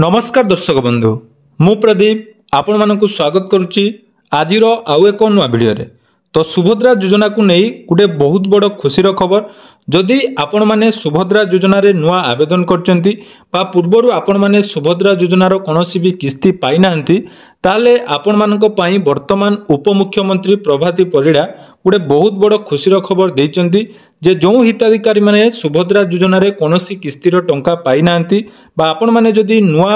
नमस्कार दर्शक बंधु मु प्रदीप आपण मानक स्वागत करुच्ची आज आउ एक नुआ भिडियो रे। तो सुभद्रा योजना को नहीं गोटे बहुत बड़ खुशीर खबर जदि आपण माने सुभद्रा योजना रे नुआ आवेदन करचंती बा पूर्वरु आपण माने सुभद्रा योजनार कौनसी भी किस्ती पाई नांती ताले आपण मानक पई वर्तमान उपमुख्यमंत्री प्रभाती परिड़ा गोटे बहुत बड़ खुशीर खबर देइचंती जे जो हिताधिकारी माने सुभद्रा योजना रे कौनसी किस्तीर टंका पाई नांती बा आपण माने जदि नुआ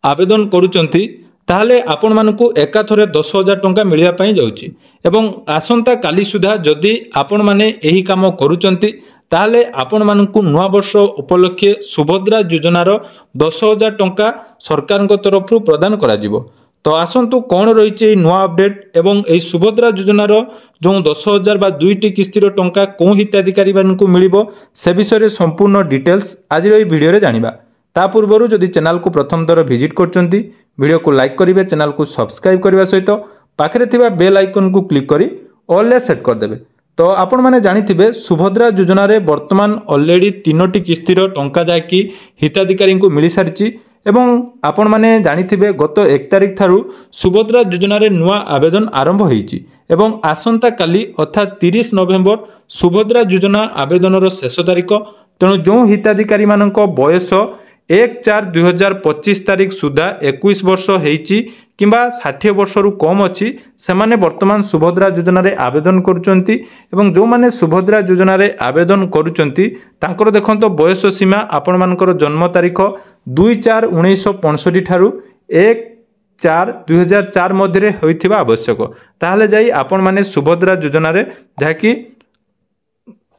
आवेदन करूचंती ताहले आपण मानकु एकाथरे 10,000 टंका मिलिया पई जाउची एवं आसंता काली सुधा जदि आपण माने एही काम करूचंती ताहले आपण मानकु नुआ वर्ष उपलक्षे सुभद्रा योजनार 10,000 टंका सरकार तरफ प्रदान करा जिवो। तो आसंतु कौन रही नुआ अपडेट एवं यही सुभद्रा योजनार जो 10,000 बा दुईटी किस्तीर टंका कौ हिताधिकारी मानकु मिलिबो से विषय में संपूर्ण डिटेल्स आज भिडियो रे जानिबा। ता पूर्व जदि चैनल को प्रथम थर विजिट करचंती वीडियो को लाइक करेंगे, चैनल को सब्सक्राइब करने सहित पाखरे थिबा बेल आइकन को क्लिक करी ऑल ले सेट करदेवे। तो आपण माने जानिथिबे सुभद्रा योजना रे वर्तमान ऑलरेडी 3टी किस्तीर टंका जाकी हिताधिकारी को मिली सारिची एवं आपण माने जानिथिबे गत 1 तारिख थारु सुभद्रा योजना रे नुआ आवेदन आरंभ होईची एवं आसंता काली अर्थात 30 नवेम्बर सुभद्रा योजना आवेदन शेष तारिख। तेणु जो हिताधिकारी मानक बयस 1/4/2025 तारिख सुधा 21 वर्ष होईची किंबा 60 वर्ष रु कम अच्छी से माने वर्तमान सुभद्रा योजना रे आवेदन करुचंती एवं जो माने सुभद्रा योजना रे आवेदन करुचंती तांकर देखंतो बयस सीमा आपण मानकर जन्म तारीख 2/4/1965 ठारू 1/4/2004 मध्य होइथिबा आवश्यक। ताहले जाई आपण माने सुभद्रा योजना रे जाकी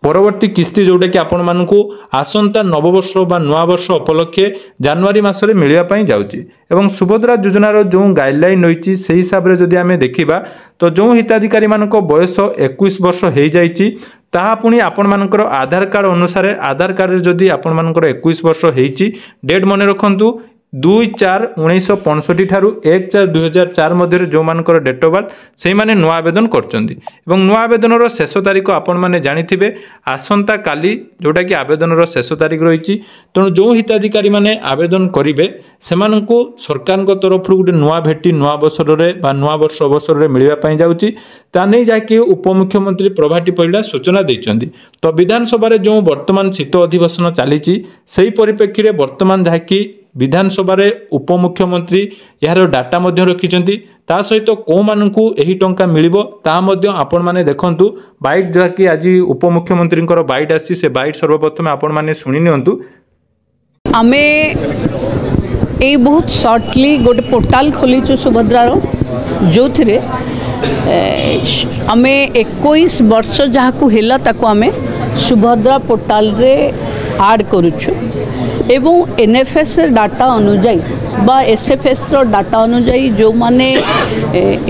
परवर्ती किस्ती जोटा कि आपण मानकु आसंता नववर्ष बा नुआ वर्ष उपलक्षे जनवरी मासरे मिलिया पई जाउची एवं सुभद्रा योजनार जो गाइडलाइन रही से हिसाब रे जदि आमे देखिबा तो जो हिताधिकारी मानक बयस 21 वर्ष हो जाइची ताहा पुणी आपण मानकर आधार कार्ड अनुसार आधार कार्ड रे जदि आपण मानकर 21 वर्ष होईची डेट मने रखंतु 2/4/1965 ठारू 1/4/2004 मध्य जो मानकर डेट ऑफ बर्थ से माने नुआ आवेदन करचंदी एवं नुआ आवेदन शेष तारीख आपण माने जानिथिबे आसंता काली जोटा कि आवेदन शेष तारीख रही। तेणु जो हिताधिकारी माने आवेदन करिवे सेमानंकु सरकार तरफ गोटे नुआ भेटी नुआ अवसर में बा नुआ वर्ष अवसर में मिलवा पई जाउची ता नै जाकि उपमुख्यमंत्री प्रभाती परिड़ा सूचना दैचंदी। तो विधानसभा जो वर्तमान शीत अधिवेशन चली से परिप्रेक्षी में वर्तमान जहाँकि विधानसभा उपमुख्यमंत्री यार डाटा मध्य रखिंट ता सहित कौ मानकु एही टंका मिलिबो ता मध्य आपण माने देखंतु बाइट जहाँकि आज उपमुख्यमंत्री बाइट आसी से बाइट सर्वप्रथम आपण माने सुनि नियंतु। आमे ए बहुत शॉर्टली गोटे पोर्टाल खोलीचु सुभद्रार जो थिरे आमे 21 वर्ष जहाँ को हेला ताको आमे सुभद्रा पोर्टाल रे ऐड करूछु एवं एनएफएस डाटा अनुजाई बा एसएफएस रो डाटा अनुजाई जो माने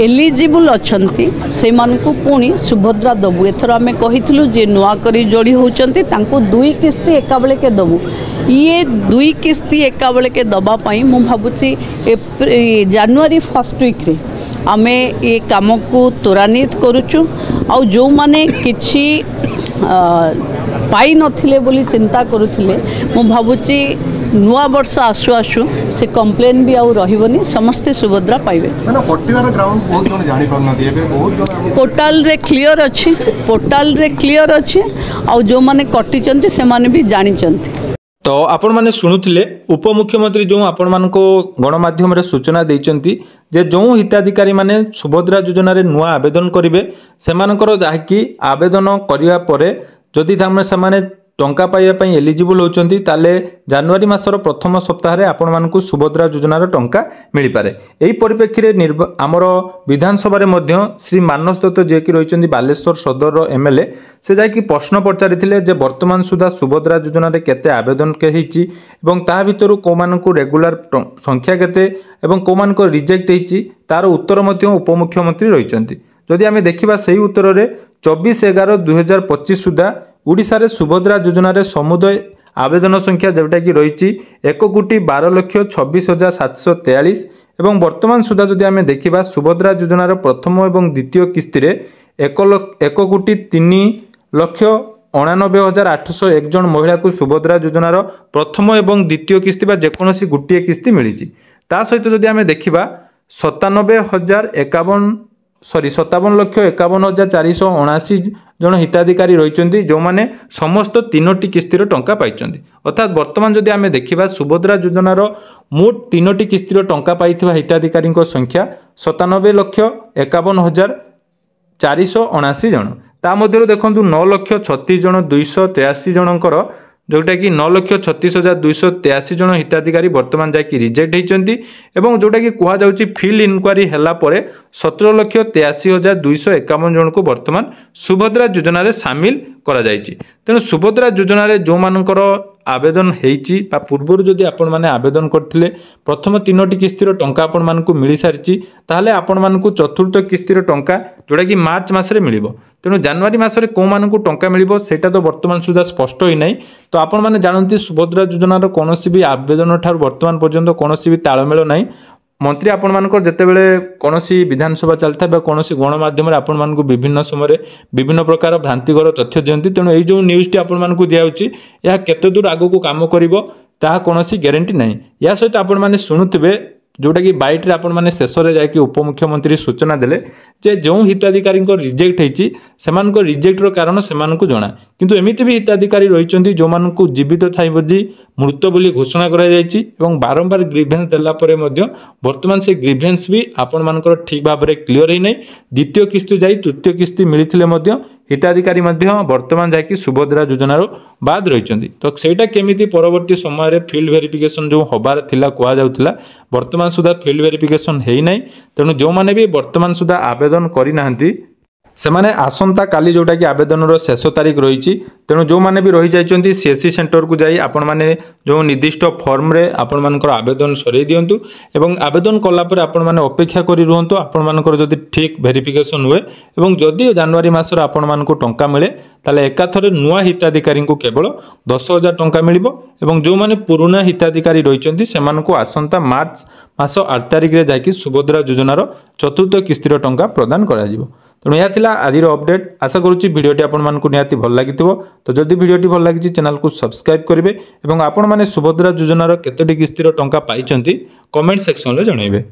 एलिजिबल अछंती से मानकु पुणी सुभद्रा दबु। एथर आमे कहिथलु जे नुआ करी जोड़ी होचंती तांको 2 किस्ती एका बेले के दबु। ये 2 किस्ती एका बेले के दबा पाई मु भाबुची जनवरी 1st वीक रे आमे ये काम को त्वरान्वित करूछु आ जो माने किछि पाई नथिले बोली चिंता करुथिले मु भाबुची नुआ वर्ष आसु आसु से कंप्लेन भी आउ रहिबनी समस्ते सुभद्रा पाइबे। माने पट्टीवार ग्राउंड बहुत जण जानि पाउना दि एबे बहुत जण पोर्टल रे क्लियर अछि आ जो माने कटि चंती से माने भी जानि चंती। तो आपण माने सुनुथिले उपमुख्यमंत्री जो आपण मानको गणमाध्यम रे सूचना दैचंती जे जो हिताधिकारी माने सुभद्रा योजना रे नुआ आवेदन करिवे सेमानकर जाकी आवेदन करिया परे जदि से टंका पाइबा एलिजिबल होचंती ताले जनवरी मासर प्रथम सप्ताह रे आपण मानकु सुभद्रा योजनार टंका मिल पारे। एही परिप्रेक्षी रे आमर विधानसभा रे मध्य श्री मानस दत्त जे कि रहिचंदी बालेश्वर सदर रो एमएलए से जाकी प्रश्न पचारिथिले जे वर्तमान सुधा सुभद्रा योजना रे केते आवेदन के हिची एवं ता भितरु को मानकु रेगुलर संख्या केते एवं को मानकु रिजेक्ट हिची तार उत्तर मध्य उपमुख्यमंत्री रहिचंती। जदि आमे देखिबा सेही उत्तर रे 24/11/2025 सुधा ओडिशा रे सुभद्रा योजना रे समुदाय आवेदन संख्या जोटा कि रही 1,12,26,743 एवं वर्तमान सुधा जदि आमे देखिबा सुभद्रा योजनार प्रथम एवं द्वितीय किस्ती रे 1,03,00,000 89,801 जन महिला को सुभद्रा योजनार प्रथम एवं द्वितीय किस्ती बा जेकोसी गोटे किस्ती मिली। ता सहित जदि आम देखा 57,51,479 जन हिताधिकारी रही जो मैंने समस्त 3टी किस्तीर टंका पाई। अर्थात बर्तमान जदि आम देखा सुभद्रा योजनार मोट 3टी किस्तीर टंका पाई हिताधिकारी संख्या 97,51,479 जन। ता मध्य देखु 9,36,283 जनकर जोटा कि 9,36,283 जन हिताधिकारी बर्तमान जाकि रिजेक्ट होती एवं जोटा कि कहुँ फिल्ड इनक्वारी है 17,83,251 जन को बर्तमान सुभद्रा योजना रे सामिल करा जायछि। तेणु सुभद्रा योजना रे जो मानकर आवेदन होईछि बा पूर्व जदि आपण माने आवेदन करथिले प्रथम 3टी किस्तीर टंका आपण मानकु मिली सारिछि ताहले आपण मानकु चतुर्थ किस्तीर टंका जोटा कि मार्च मासरे मिलिबो। तेणु जनवरी मासरे को मानकु टंका मिलिबो सेटा तो वर्तमान सुधा स्पष्ट होई नै। तो आपण माने जानंती सुभद्रा योजनार कोनोसी भी आवेदन ठार वर्तमान पर्यंत कोनोसी भी ताळमेळ नै। मंत्री आपण मानकर जेतेबेले कोनोसी विधानसभा चलता बा कोनोसी गणमाध्यम आपण मानकु विभिन्न समय विभिन्न प्रकार भ्रांतिकर तथ्य दियंती। तेणु एई जो न्यूज़ टी आपण मानकु दिया होची या केते दूर आगो को काम करिवो ता कोनोसी ग्यारंटी नै। या सहित आपण माने सुनुथिबे जोटा कि बाइट रे आपण माने शेष रे जाकि उपमुख्यमंत्री सूचना देले जे जो हिताधिकारी रिजेक्ट होईची सेमानको रिजेक्ट रो कारण सेमानको जणा किंतु एमिति भी हिताधिकारी रहिचंती जो मानकु जीवित थाई बदी मृत बोली घोषणा करा जायछि एवं बारंबार ग्रीवेंस देला परे मध्य वर्तमान से ग्रीवेंस भी आपण मानकर ठीक भाव में क्लियर होई नै। द्वितीय किस्ती जाई तृतीय किस्ती मिलिथिले मध्य हिताधिकारी मध्य वर्तमान जाकि सुभद्रा योजनार बाद रहिचंती। तो सेटा केमिति परवर्ती समय रे फील्ड वेरिफिकेशन जो होबार थिला कुआ जाउथिला वर्तमान सुधा फील्ड वेरिफिकेशन हेई नै। तेणु जो माने भी वर्तमान सुधा आवेदन करि नाहंती सेमाने आसंता काली जोटा कि आवेदन शेष तारीख रही। तेणु जो माने भी रही जाइछंती सीएससी सेंटर को जाई आपण माने जो निर्दिष्ट फॉर्म रे आपण मानकर आवेदन सरै दियंतु एवं आवेदन कला पर आपण माने अपेक्षा करि रहंतु आपण मानकर जदि ठीक वेरिफिकेशन हुए एवं जदि जनवरी मासर आपण मानको टंका मिले ताले एकाथरे नुआ हिताधिकारी को केवल 10,000 टंका मिलिबो एवं जो माने पुराना हिताधिकारी रहिचंती सेमानको आसंता मार्च मास 8 तारिख रे जाकि सुभद्रा योजनार चतुर्थ किस्तीर टंका प्रदान करा जिवो। तेणु यह थिला आजिर अपडेट। आशा करुच्ची भिडियोटी आपण मानकु निहाती भल लागिथिबो। तो जदि भिडियोटी भल लागिछि चैनल को सब्सक्राइब करिवे एवं आपण माने सुभद्रा योजनार केतोटी किस्तीर टंका पाइचंती कमेंट सेक्शन रे जणाइबे।